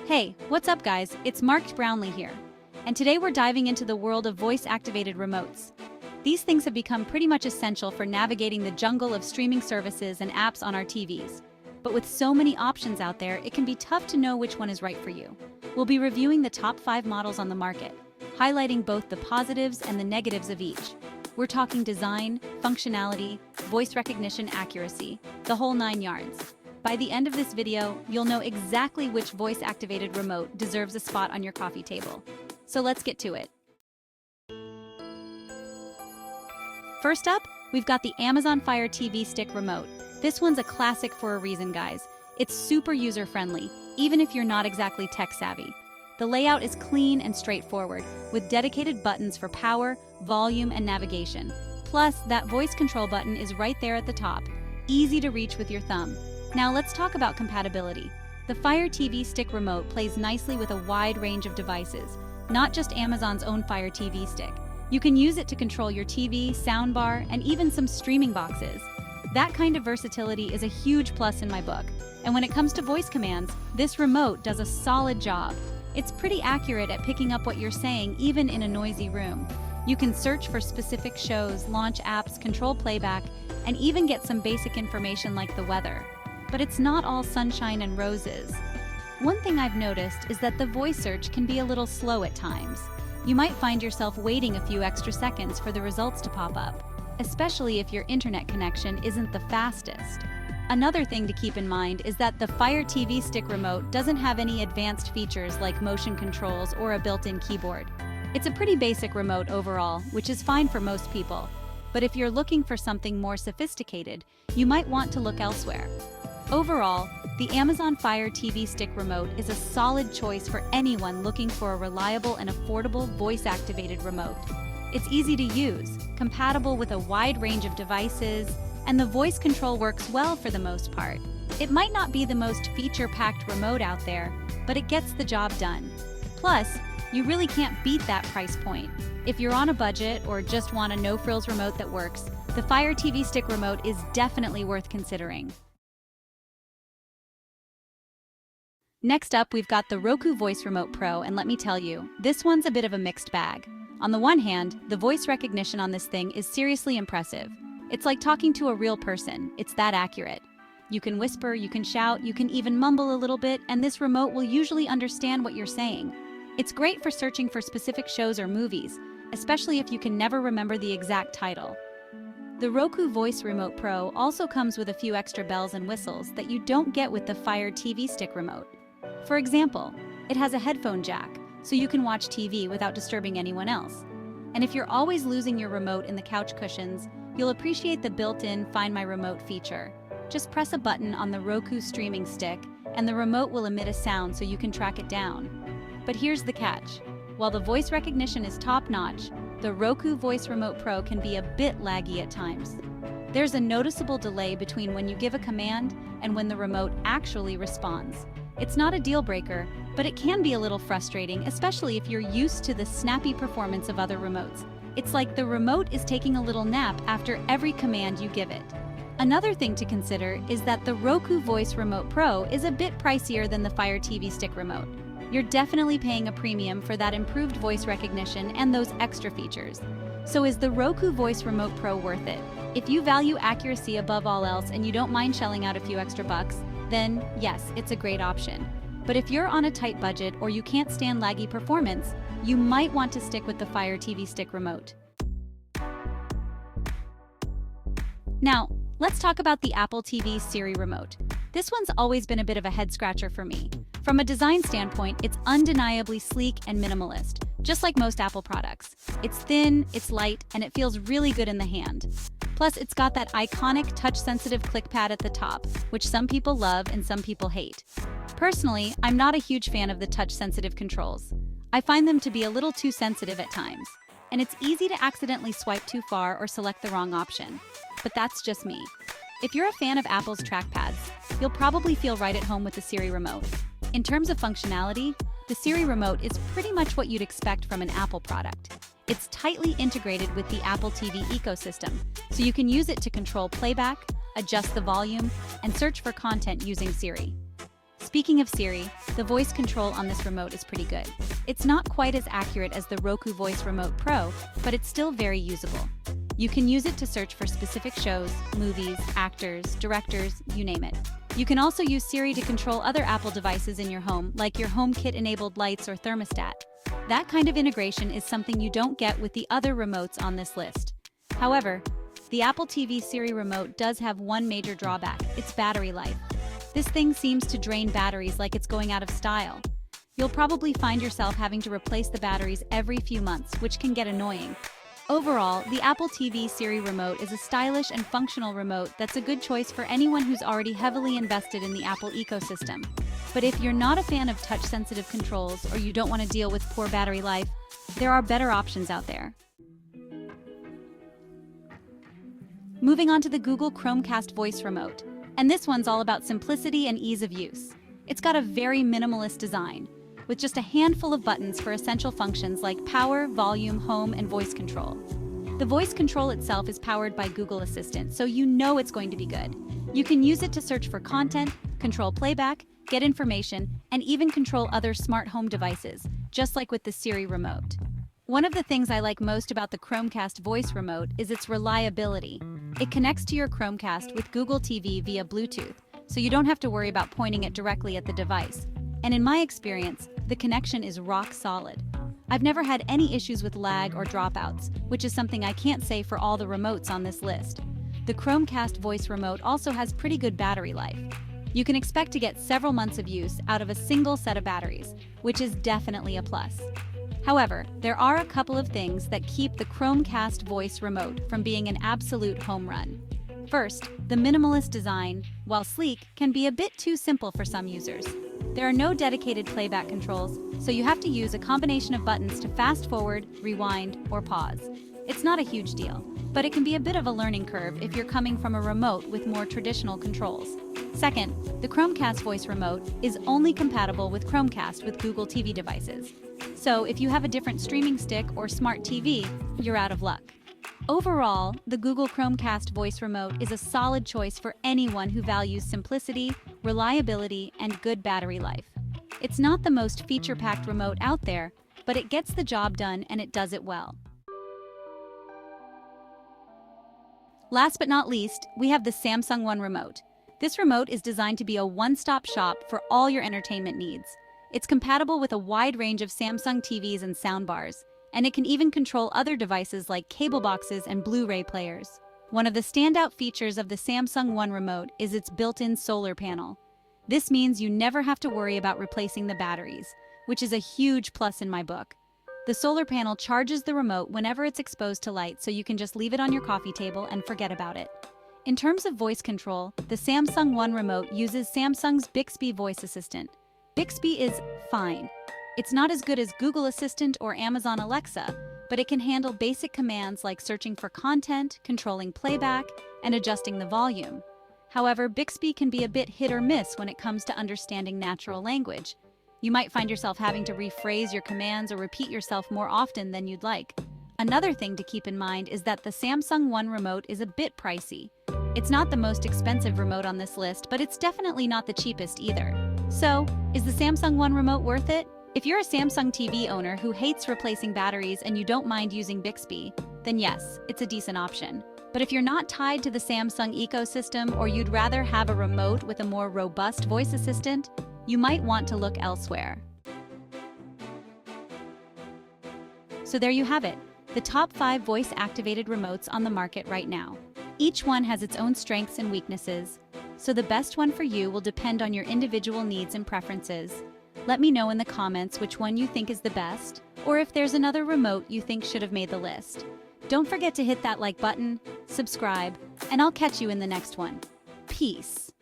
Hey, what's up guys? It's Marked Brownlee here. And today we're diving into the world of voice-activated remotes. These things have become pretty much essential for navigating the jungle of streaming services and apps on our TVs. But with so many options out there, it can be tough to know which one is right for you. We'll be reviewing the top 5 models on the market, highlighting both the positives and the negatives of each. We're talking design, functionality, voice recognition accuracy, the whole 9 yards. By the end of this video, you'll know exactly which voice-activated remote deserves a spot on your coffee table. So let's get to it. First up, we've got the Amazon Fire TV Stick Remote. This one's a classic for a reason, guys. It's super user-friendly, even if you're not exactly tech-savvy. The layout is clean and straightforward, with dedicated buttons for power, volume, and navigation. Plus, that voice control button is right there at the top, easy to reach with your thumb. Now let's talk about compatibility. The Fire TV Stick Remote plays nicely with a wide range of devices, not just Amazon's own Fire TV Stick. You can use it to control your TV, soundbar, and even some streaming boxes. That kind of versatility is a huge plus in my book. And when it comes to voice commands, this remote does a solid job. It's pretty accurate at picking up what you're saying, even in a noisy room. You can search for specific shows, launch apps, control playback, and even get some basic information like the weather. But it's not all sunshine and roses. One thing I've noticed is that the voice search can be a little slow at times. You might find yourself waiting a few extra seconds for the results to pop up, especially if your internet connection isn't the fastest. Another thing to keep in mind is that the Fire TV Stick Remote doesn't have any advanced features like motion controls or a built-in keyboard. It's a pretty basic remote overall, which is fine for most people. But if you're looking for something more sophisticated, you might want to look elsewhere. Overall, the Amazon Fire TV Stick Remote is a solid choice for anyone looking for a reliable and affordable voice-activated remote. It's easy to use, compatible with a wide range of devices, and the voice control works well for the most part. It might not be the most feature-packed remote out there, but it gets the job done. Plus, you really can't beat that price point. If you're on a budget or just want a no-frills remote that works, the Fire TV Stick Remote is definitely worth considering. Next up, we've got the Roku Voice Remote Pro, and let me tell you, this one's a bit of a mixed bag. On the one hand, the voice recognition on this thing is seriously impressive. It's like talking to a real person. It's that accurate. You can whisper, you can shout, you can even mumble a little bit, and this remote will usually understand what you're saying. It's great for searching for specific shows or movies, especially if you can never remember the exact title. The Roku Voice Remote Pro also comes with a few extra bells and whistles that you don't get with the Fire TV Stick Remote. For example, it has a headphone jack, so you can watch TV without disturbing anyone else. And if you're always losing your remote in the couch cushions, you'll appreciate the built-in Find My Remote feature. Just press a button on the Roku streaming stick, and the remote will emit a sound so you can track it down. But here's the catch. While the voice recognition is top-notch, the Roku Voice Remote Pro can be a bit laggy at times. There's a noticeable delay between when you give a command and when the remote actually responds. It's not a deal breaker, but it can be a little frustrating, especially if you're used to the snappy performance of other remotes. It's like the remote is taking a little nap after every command you give it. Another thing to consider is that the Roku Voice Remote Pro is a bit pricier than the Fire TV Stick Remote. You're definitely paying a premium for that improved voice recognition and those extra features. So is the Roku Voice Remote Pro worth it? If you value accuracy above all else and you don't mind shelling out a few extra bucks, then yes, it's a great option. But if you're on a tight budget or you can't stand laggy performance, you might want to stick with the Fire TV Stick Remote. Now, let's talk about the Apple TV Siri Remote. This one's always been a bit of a head-scratcher for me. From a design standpoint, it's undeniably sleek and minimalist, just like most Apple products. It's thin, it's light, and it feels really good in the hand. Plus, it's got that iconic touch-sensitive click pad at the top, which some people love and some people hate. Personally, I'm not a huge fan of the touch-sensitive controls. I find them to be a little too sensitive at times, and it's easy to accidentally swipe too far or select the wrong option. But that's just me. If you're a fan of Apple's trackpads, you'll probably feel right at home with the Siri Remote. In terms of functionality, the Siri Remote is pretty much what you'd expect from an Apple product. It's tightly integrated with the Apple TV ecosystem, so you can use it to control playback, adjust the volume, and search for content using Siri. Speaking of Siri, the voice control on this remote is pretty good. It's not quite as accurate as the Roku Voice Remote Pro, but it's still very usable. You can use it to search for specific shows, movies, actors, directors, you name it. You can also use Siri to control other Apple devices in your home, like your HomeKit-enabled lights or thermostat. That kind of integration is something you don't get with the other remotes on this list. However, the Apple TV Siri Remote does have one major drawback: its battery life. This thing seems to drain batteries like it's going out of style. You'll probably find yourself having to replace the batteries every few months, which can get annoying. Overall, the Apple TV Siri Remote is a stylish and functional remote that's a good choice for anyone who's already heavily invested in the Apple ecosystem. But if you're not a fan of touch-sensitive controls or you don't want to deal with poor battery life, there are better options out there. Moving on to the Google Chromecast Voice Remote. And this one's all about simplicity and ease of use. It's got a very minimalist design, with just a handful of buttons for essential functions like power, volume, home, and voice control. The voice control itself is powered by Google Assistant, so you know it's going to be good. You can use it to search for content, control playback, get information, and even control other smart home devices, just like with the Siri Remote. One of the things I like most about the Chromecast Voice Remote is its reliability. It connects to your Chromecast with Google TV via Bluetooth, so you don't have to worry about pointing it directly at the device. And in my experience, the connection is rock solid. I've never had any issues with lag or dropouts, which is something I can't say for all the remotes on this list. The Chromecast Voice Remote also has pretty good battery life. You can expect to get several months of use out of a single set of batteries, which is definitely a plus. However, there are a couple of things that keep the Chromecast Voice Remote from being an absolute home run. First, the minimalist design, while sleek, can be a bit too simple for some users. There are no dedicated playback controls, so you have to use a combination of buttons to fast forward, rewind, or pause. It's not a huge deal, but it can be a bit of a learning curve if you're coming from a remote with more traditional controls. Second, the Chromecast Voice Remote is only compatible with Chromecast with Google TV devices. So if you have a different streaming stick or smart TV, you're out of luck. Overall, the Google Chromecast Voice Remote is a solid choice for anyone who values simplicity, reliability, and good battery life. It's not the most feature-packed remote out there, but it gets the job done and it does it well. Last but not least, we have the Samsung One Remote. This remote is designed to be a one-stop shop for all your entertainment needs. It's compatible with a wide range of Samsung TVs and soundbars, and it can even control other devices like cable boxes and Blu-ray players. One of the standout features of the Samsung One Remote is its built-in solar panel. This means you never have to worry about replacing the batteries, which is a huge plus in my book. The solar panel charges the remote whenever it's exposed to light, so you can just leave it on your coffee table and forget about it. In terms of voice control, the Samsung One Remote uses Samsung's Bixby voice assistant. Bixby is fine. It's not as good as Google Assistant or Amazon Alexa, but it can handle basic commands like searching for content, controlling playback, and adjusting the volume. However, Bixby can be a bit hit or miss when it comes to understanding natural language. You might find yourself having to rephrase your commands or repeat yourself more often than you'd like. Another thing to keep in mind is that the Samsung One Remote is a bit pricey. It's not the most expensive remote on this list, but it's definitely not the cheapest either. So, is the Samsung One Remote worth it? If you're a Samsung TV owner who hates replacing batteries and you don't mind using Bixby, then yes, it's a decent option. But if you're not tied to the Samsung ecosystem or you'd rather have a remote with a more robust voice assistant, you might want to look elsewhere. So there you have it, the top 5 voice-activated remotes on the market right now. Each one has its own strengths and weaknesses, so the best one for you will depend on your individual needs and preferences. Let me know in the comments which one you think is the best, or if there's another remote you think should have made the list. Don't forget to hit that like button, subscribe, and I'll catch you in the next one. Peace.